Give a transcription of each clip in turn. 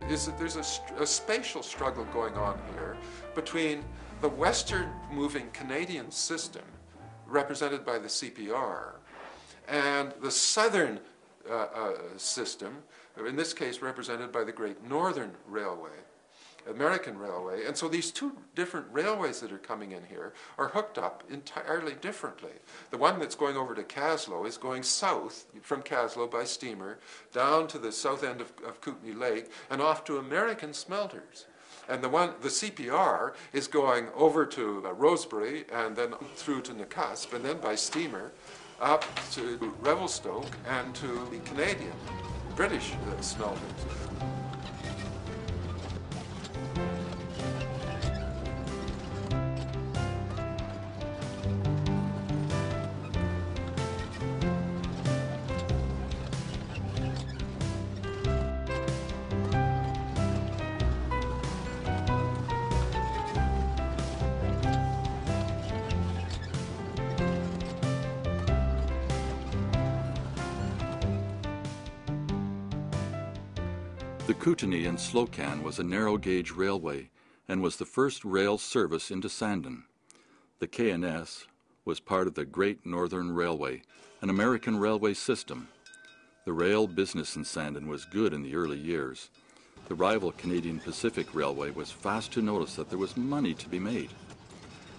is that there's a spatial struggle going on here between the western moving Canadian system, represented by the CPR, and the southern system, in this case represented by the Great Northern Railway, American Railway. And so these two different railways that are coming in here are hooked up entirely differently. The one that's going over to Caslow is going south from Caslow by steamer down to the south end of Kootenay Lake and off to American smelters. And the CPR is going over to Rosebery and then through to Nakusp and then by steamer up to Revelstoke and to the Canadian, British smelters. The Kootenay and Slocan was a narrow-gauge railway and was the first rail service into Sandon. The K&S was part of the Great Northern Railway, an American railway system. The rail business in Sandon was good in the early years. The rival Canadian Pacific Railway was fast to notice that there was money to be made.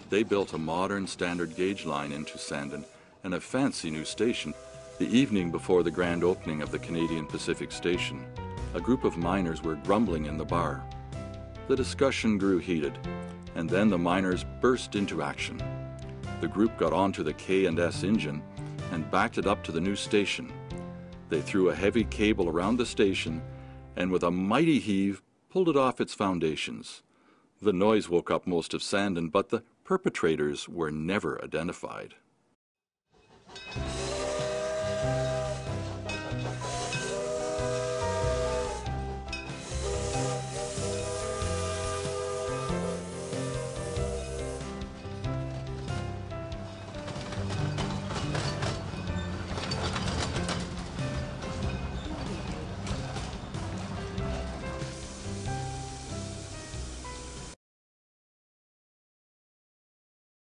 They built a modern standard gauge line into Sandon and a fancy new station. The evening before the grand opening of the Canadian Pacific Station, a group of miners were grumbling in the bar. The discussion grew heated, and then the miners burst into action. The group got onto the K&S engine and backed it up to the new station. They threw a heavy cable around the station and with a mighty heave pulled it off its foundations. The noise woke up most of Sandon, but the perpetrators were never identified.